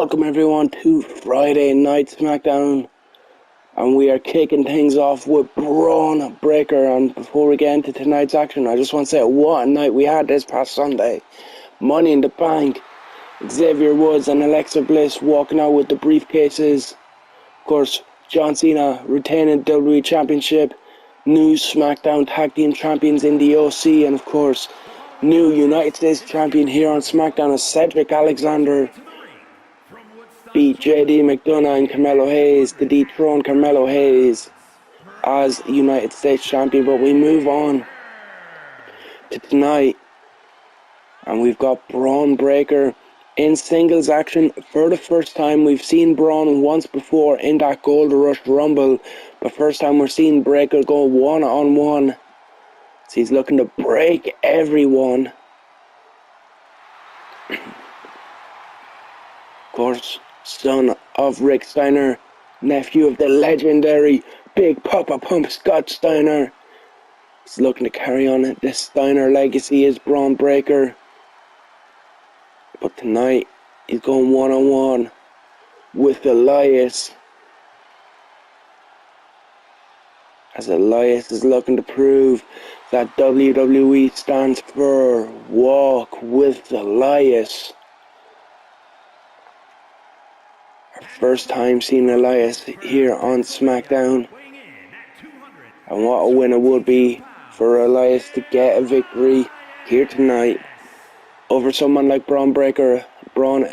Welcome everyone to Friday Night Smackdown, and we are kicking things off with Braun Breaker. And before we get into tonight's action, I just want to say what a night we had this past Sunday. Money in the Bank, Xavier Woods and Alexa Bliss walking out with the briefcases. Of course, John Cena retaining the WWE Championship, new SmackDown Tag Team Champions in the OC, and of course, new United States Champion here on SmackDown as Cedric Alexander beat JD McDonough and Carmelo Hayes to dethrone Carmelo Hayes as United States Champion. But we move on to tonight, and we've got Braun Breaker in singles action for the first time. We've seen Braun once before in that Gold Rush Rumble, but first time we're seeing Breaker go one-on-one. So he's looking to break everyone. Of course, son of Rick Steiner, nephew of the legendary Big Papa Pump Scott Steiner. He's looking to carry on the Steiner legacy as Braun Breaker. But tonight, he's going one-on-one with Elias. As Elias is looking to prove that WWE stands for Walk with Elias. Our first time seeing Elias here on SmackDown. And what a win it would be for Elias to get a victory here tonight over someone like Braun Breaker. Braun,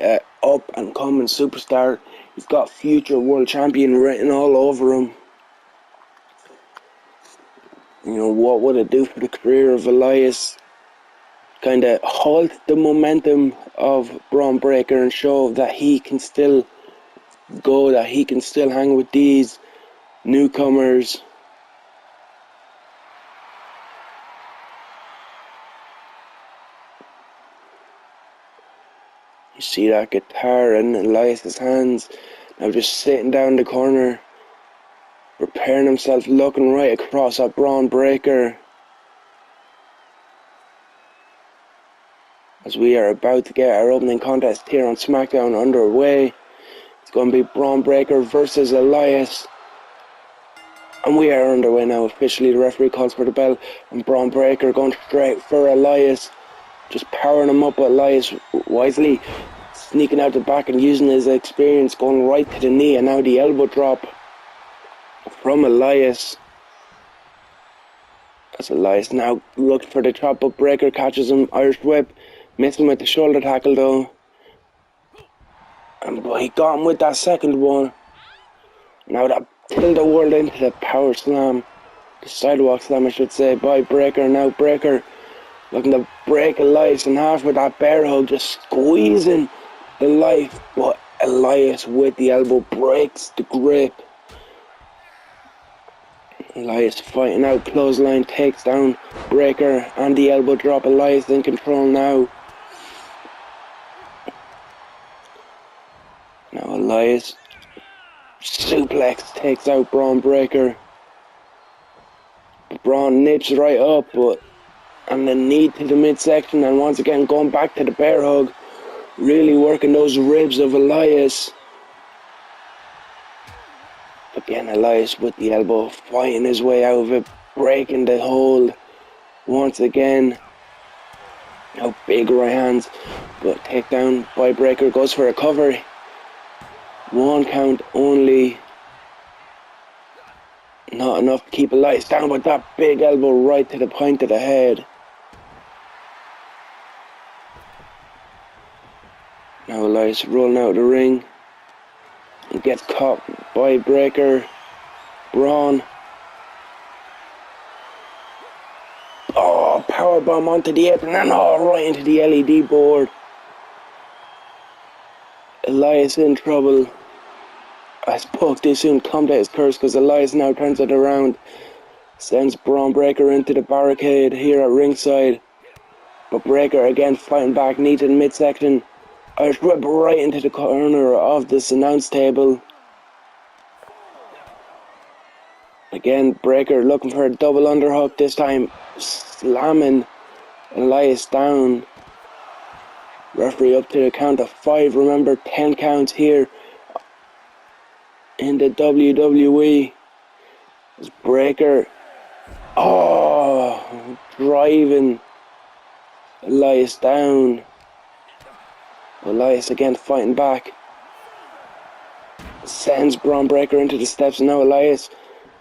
up and coming superstar. He's got future world champion written all over him. You know, what would it do for the career of Elias? Kind of halt the momentum of Braun Breaker and show that he can still go, that he can still hang with these newcomers. You see that guitar in Elias's hands, now just sitting down in the corner, preparing himself, looking right across at Braun Breaker. As we are about to get our opening contest here on SmackDown underway. It's going to be Braun Breaker versus Elias. And we are underway now officially. The referee calls for the bell, and Braun Breaker going straight for Elias. Just powering him up with Elias wisely. Sneaking out the back and using his experience, going right to the knee, and now the elbow drop from Elias. As Elias now looks for the chop, but Breaker catches him. Irish whip. Missing with the shoulder tackle though. And he got him with that second one. Now that tilted the world into the power slam. The sidewalk slam, I should say, by Breaker. Now Breaker looking to break Elias in half with that bear hug, just squeezing the life. But Elias with the elbow breaks the grip. Elias fighting out, clothesline, takes down Breaker and the elbow drop. Elias in control now. Now Elias suplex takes out Braun Breaker. Braun nips right up, and the knee to the midsection, and once again going back to the bear hug, really working those ribs of Elias. Again, Elias with the elbow, fighting his way out of it, breaking the hold once again. Now big right hands, but takedown by Breaker, goes for a cover. One count only. Not enough to keep Elias down, but that big elbow right to the point of the head. Now Elias rolling out the ring. And gets caught by Breaker. Braun. Oh, powerbomb onto the apron and right into the LED board. Elias in trouble. As Puck too soon climbed out his curse, because Elias now turns it around. Sends Braun Breaker into the barricade here at ringside. But Breaker again fighting back, knee to the midsection. Irish whip right into the corner of this announce table. Again, Breaker looking for a double underhook, this time slamming Elias down. Referee up to the count of 5. Remember, 10 counts here in the WWE. It's Breaker. Oh, driving Elias down. Elias again fighting back. Sends Braun Breaker into the steps, and now Elias,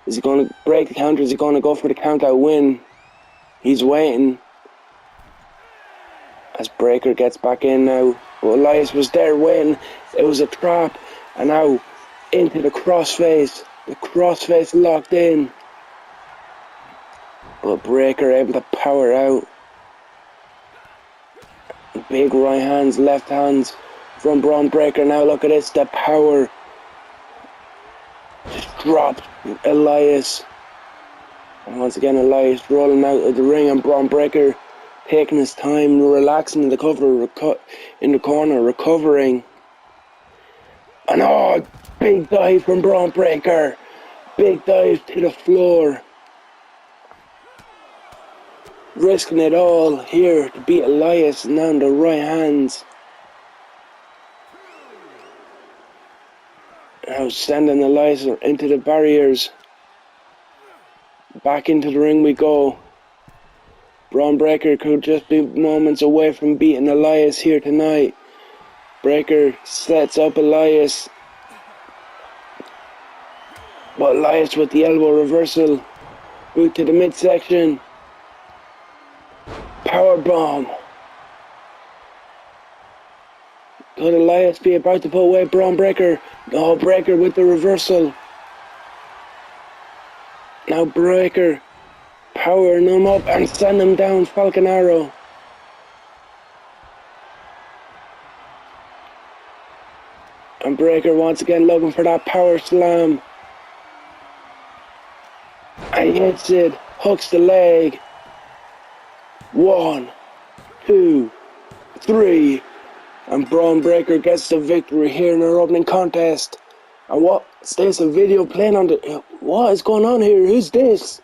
is he going to break the counter? Is he going to go for the count out win? He's waiting as Breaker gets back in now. But Elias was there waiting. It was a trap, and now into the crossface. The crossface locked in, but Breaker able to power out. Big right hands, left hands from Braun Breaker. Now look at this, the power. Just dropped Elias. And once again Elias rolling out of the ring, and Braun Breaker taking his time, relaxing in the cover, in the corner, recovering. And oh, big dive from Braun Breaker. Big dive to the floor. Risking it all here to beat Elias, now in the right hands. Now sending Elias into the barriers. Back into the ring we go. Braun Breaker could just be moments away from beating Elias here tonight. Breaker sets up Elias. But Elias with the elbow reversal. Boot to the midsection. Power bomb. Could Elias be about to put away Braun Breaker? No, Breaker with the reversal. Now Breaker powering him up and send him down, Falcon Arrow. And Breaker once again looking for that power slam. And he hits it, hooks the leg. 1, 2, 3. And Braun Breaker gets the victory here in our opening contest. And what's this? A video playing on the... What is going on here? Who's this?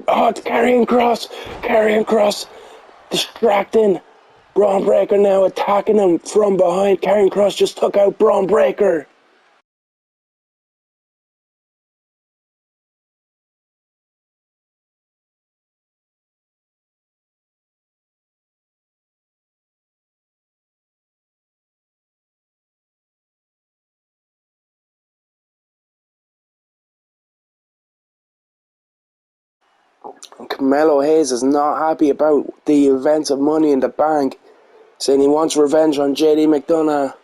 Oh, it's Karrion Kross. Karrion Kross distracting Braun Breaker, now attacking him from behind. Karrion Kross just took out Braun Breaker. Carmelo Hayes is not happy about the events of Money in the Bank, saying he wants revenge on JD McDonough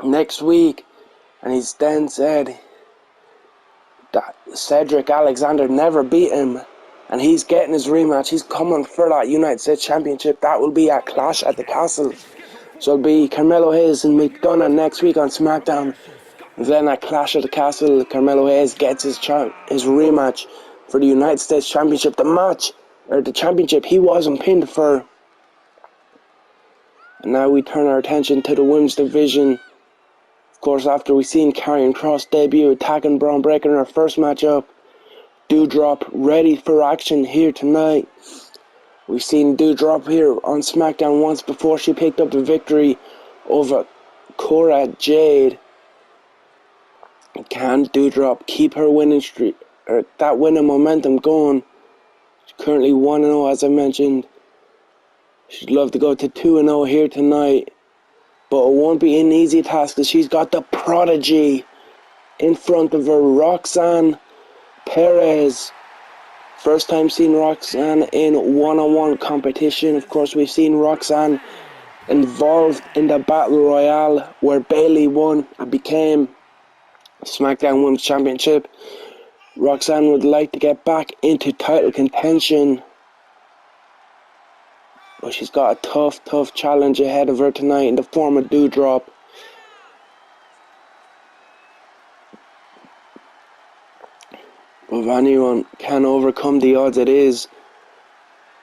next week. And he's then said that Cedric Alexander never beat him, and he's getting his rematch. He's coming for that United States Championship. That will be a Clash at the Castle. So it'll be Carmelo Hayes and McDonough next week on SmackDown. And then at Clash at the Castle, Carmelo Hayes gets his rematch for the United States Championship. The championship he wasn't pinned for. And now we turn our attention to the women's division. Of course, after we seen Karrion Kross debut attacking Braun Breaker in our first matchup, Doudrop ready for action here tonight. We've seen Doudrop here on SmackDown once before. She picked up the victory over Cora Jade. Can Doudrop keep her winning streak, or that winning momentum going? She's currently 1-0, as I mentioned. She'd love to go to 2-0 here tonight, but it won't be an easy task as she's got the prodigy in front of her, Roxanne Perez. First time seeing Roxanne in one-on-one competition. Of course, we've seen Roxanne involved in the Battle Royale where Bayley won and became SmackDown Women's Championship. Roxanne would like to get back into title contention, but she's got a tough challenge ahead of her tonight in the form of Doudrop. But if anyone can overcome the odds, it is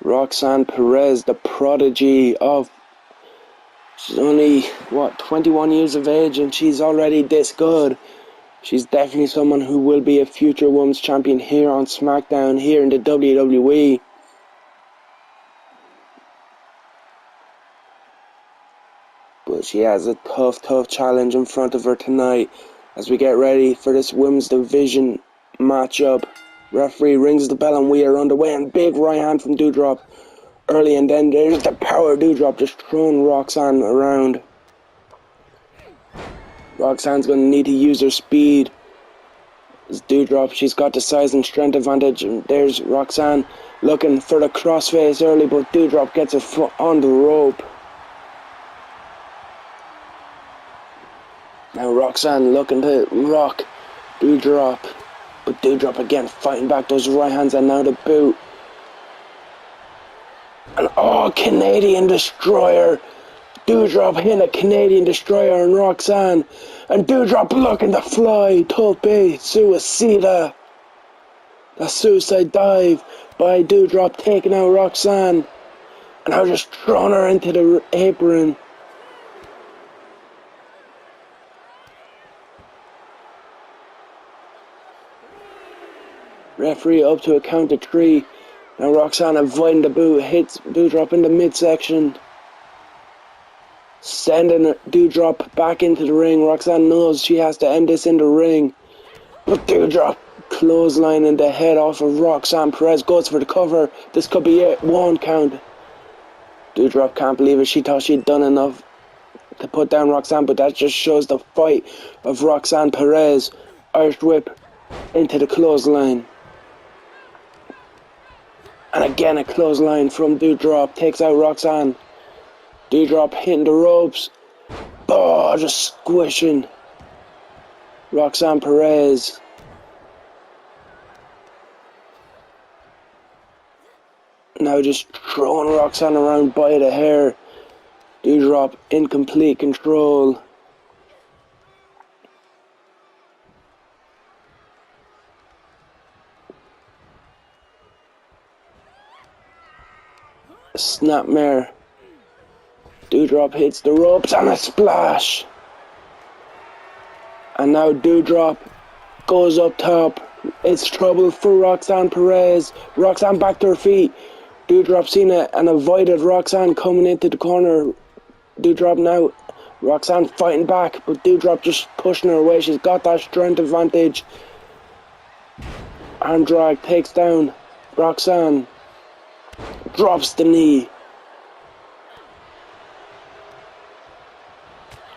Roxanne Perez, the prodigy of... She's only, 21 years of age, and she's already this good. She's definitely someone who will be a future women's champion here on SmackDown, here in the WWE. But she has a tough challenge in front of her tonight as we get ready for this women's division matchup. Referee rings the bell and we are underway, and big right hand from Doudrop early, and then there's the power of Doudrop just throwing Roxanne around. Roxanne's going to need to use her speed. It's Doudrop, she's got the size and strength advantage, and there's Roxanne looking for the crossface early, but Doudrop gets her foot on the rope. Now Roxanne looking to rock Doudrop, but Doudrop again fighting back those right hands, and now the boot. And Canadian Destroyer. Doudrop hitting a Canadian Destroyer on Roxanne, and Doudrop looking to fly. Tope Suicida. The suicide dive by Doudrop, taking out Roxanne, and now just throwing her into the apron. Referee up to a count of 3. Now Roxanne avoiding the boot, hits Doudrop in the midsection, sending Doudrop back into the ring. Roxanne knows she has to end this in the ring, but Doudrop clotheslining the head off of Roxanne Perez, goes for the cover. This could be it, 1 count. Doudrop can't believe it. She thought she'd done enough to put down Roxanne, but that just shows the fight of Roxanne Perez. Irish whip into the clothesline. And again a clothesline from Doudrop, takes out Roxanne. Doudrop hitting the ropes. Just squishing Roxanne Perez. Now just throwing Roxanne around by the hair. Doudrop in complete control. Snapmare. Doudrop hits the ropes and a splash. And now Doudrop goes up top. It's trouble for Roxanne Perez. Roxanne back to her feet. Doudrop seen it and avoided Roxanne coming into the corner. Doudrop now. Roxanne fighting back, but Doudrop just pushing her away. She's got that strength advantage. Arm drag takes down Roxanne. Drops the knee.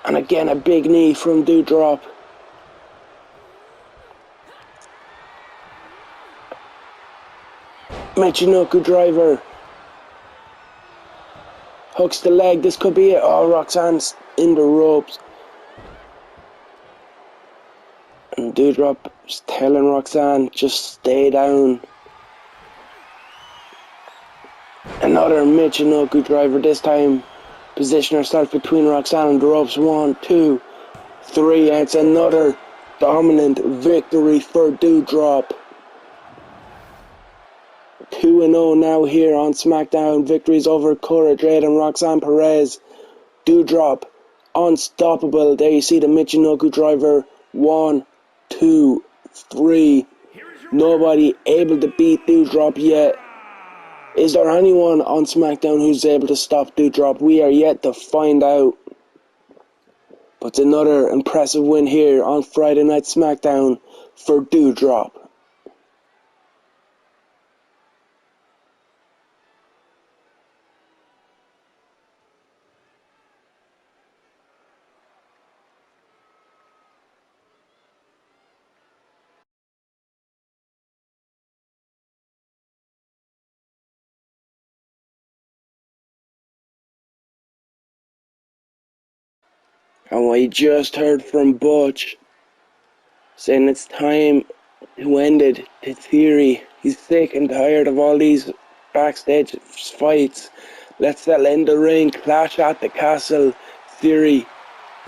And again a big knee from Doudrop. Michinoku driver. Hooks the leg. This could be it. Roxanne's in the ropes. And Doudrop is telling Roxanne, just stay down. Another Michinoku driver, this time position herself between Roxanne and the ropes. 1, 2, 3, and it's another dominant victory for Doudrop. 2-0 now here on SmackDown. Victories over Cora Jade and Roxanne Perez. Doudrop unstoppable. There you see the Michinoku driver. 1, 2, 3. Nobody able to beat Doudrop yet. Is there anyone on SmackDown who's able to stop Doudrop? We are yet to find out. But it's another impressive win here on Friday Night Smackdown for Doudrop. And we just heard from Butch saying it's time to end it to Theory. He's sick and tired of all these backstage fights. Let's settle in the ring. Clash at the Castle. Theory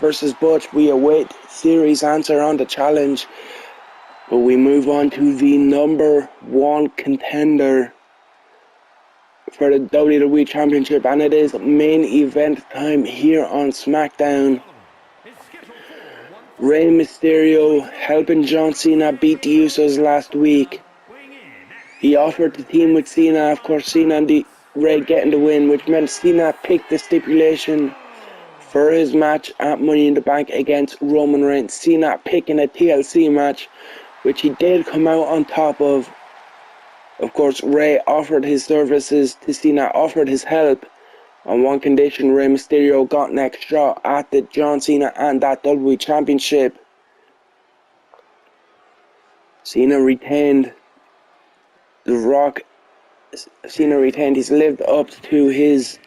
versus Butch. We await Theory's answer on the challenge. But we move on to the number 1 contender for the WWE Championship, and it is main event time here on SmackDown. Rey Mysterio helping John Cena beat the Usos last week. He offered to team with Cena. Of course, Cena and Rey getting the win, which meant Cena picked the stipulation for his match at Money in the Bank against Roman Reigns. Cena picking a TLC match, which he did come out on top of. Of course, Rey offered his services to Cena, offered his help on one condition: Rey Mysterio got an extra shot at the John Cena and that WWE Championship. Cena retained. The Rock, Cena retained. He's lived up to his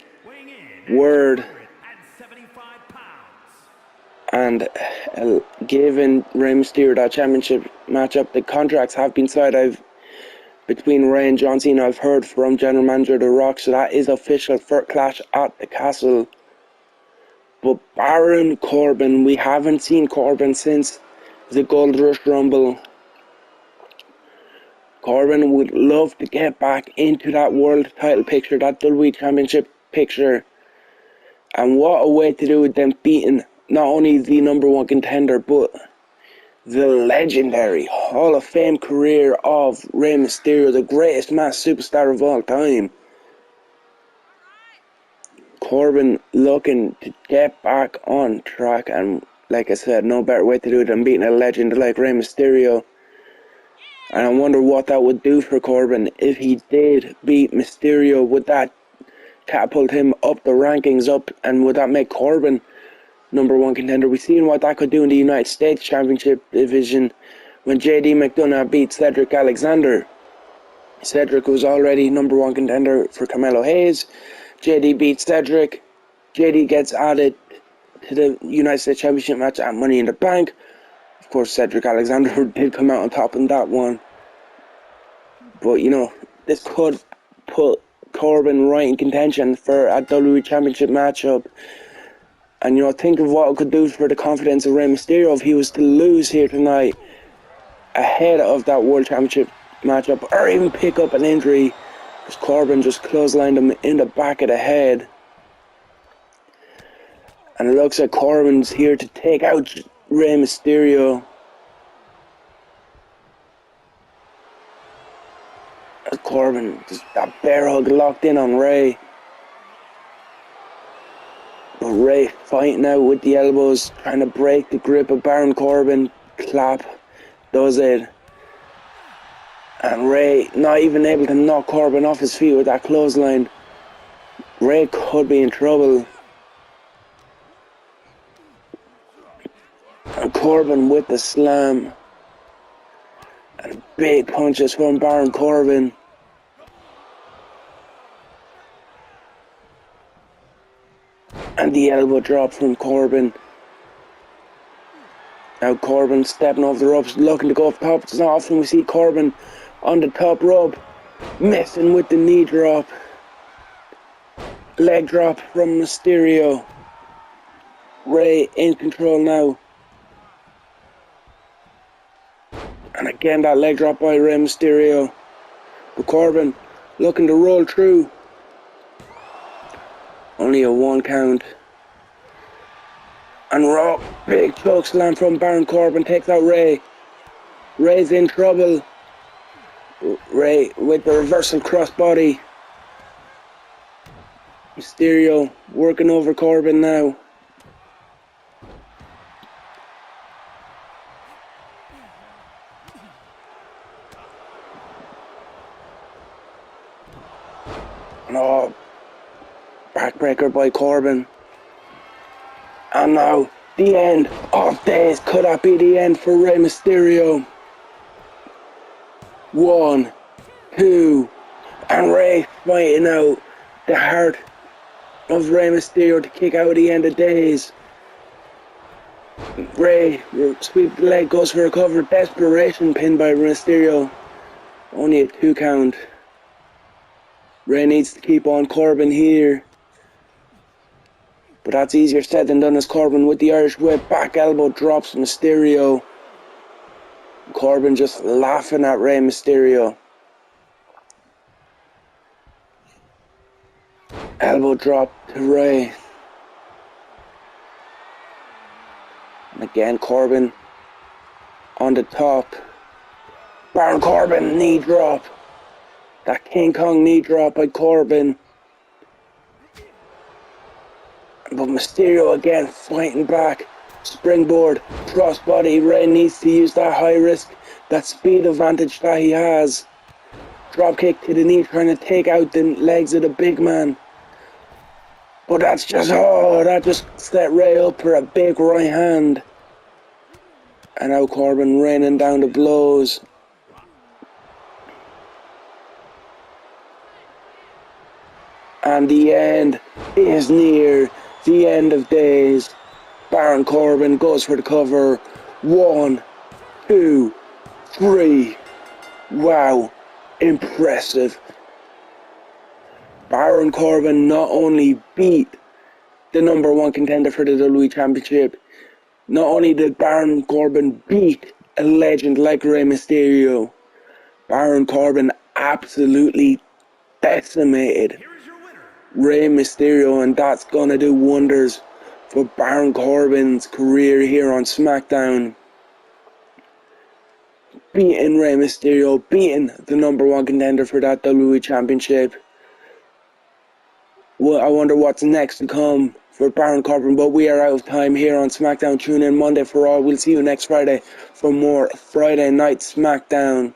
word and given Rey Mysterio that championship matchup. The contracts have been signed between Rey and John Cena. I've heard from General Manager The Rock, so that is official for Clash at the Castle. But Baron Corbin, we haven't seen Corbin since the Gold Rush Rumble. Corbin would love to get back into that world title picture, that WWE Championship picture. And what a way to do it, them beating not only the number one contender, but the legendary Hall of Fame career of Rey Mysterio, the greatest masked superstar of all time. Corbin looking to get back on track, and like I said, no better way to do it than beating a legend like Rey Mysterio. And I wonder what that would do for Corbin if he did beat Mysterio. Would that catapult him up the rankings up, and would that make Corbin number one contender? We've seen what that could do in the United States Championship division when JD McDonough beat Cedric Alexander. Cedric was already number one contender for Carmelo Hayes. JD beats Cedric. JD gets added to the United States Championship match at Money in the Bank. Of course, Cedric Alexander did come out on top in that one. But, you know, this could put Corbin right in contention for a WWE Championship matchup. And, you know, think of what it could do for the confidence of Rey Mysterio if he was to lose here tonight ahead of that World Championship matchup, or even pick up an injury, because Corbin just clotheslined him in the back of the head. And it looks like Corbin's here to take out Rey Mysterio. As Corbin, just that bear hug locked in on Rey. But Rey fighting out with the elbows, trying to break the grip of Baron Corbin. Clap does it. And Rey not even able to knock Corbin off his feet with that clothesline. Rey could be in trouble. And Corbin with the slam. And big punches from Baron Corbin. And the elbow drop from Corbin. Now Corbin stepping over the ropes, looking to go up top. It's not often we see Corbin on the top rope, messing with the knee drop. Leg drop from Mysterio. Rey in control now. And again that leg drop by Rey Mysterio. But Corbin looking to roll through. Only a 1 count. And Raw, big choke slam from Baron Corbin takes out Rey. Rey's in trouble. Rey with the reversal crossbody. Mysterio working over Corbin now. Oh, backbreaker by Corbin. And now, the end of days. Could that be the end for Rey Mysterio? 1, 2, and Rey fighting out the heart of Rey Mysterio to kick out the end of days. Rey, sweep the leg, goes for a cover. Desperation pin by Mysterio. Only a 2 count. Rey needs to keep on Corbin here. But that's easier said than done as Corbin with the Irish whip. Back elbow drops Mysterio. Corbin just laughing at Rey Mysterio. Elbow drop to Rey. And again Corbin on the top. Baron Corbin knee drop. That King Kong knee drop by Corbin. But but Mysterio again fighting back. Springboard, crossbody. Rey needs to use that high risk, that speed advantage that he has. Dropkick to the knee, trying to take out the legs of the big man. But that just set Rey up for a big right hand. And now Corbin raining down the blows. And the end is near. The end of days. Baron Corbin goes for the cover. 1, 2, 3. Wow. Impressive. Baron Corbin not only beat the #1 contender for the WWE Championship, not only did Baron Corbin beat a legend like Rey Mysterio, Baron Corbin absolutely decimated Rey Mysterio, and that's gonna do wonders for Baron Corbin's career here on SmackDown. Beating Rey Mysterio, beating the #1 contender for that WWE Championship. Well, I wonder what's next to come for Baron Corbin, but we are out of time here on SmackDown. Tune in Monday for Raw. We'll see you next Friday for more Friday Night Smackdown.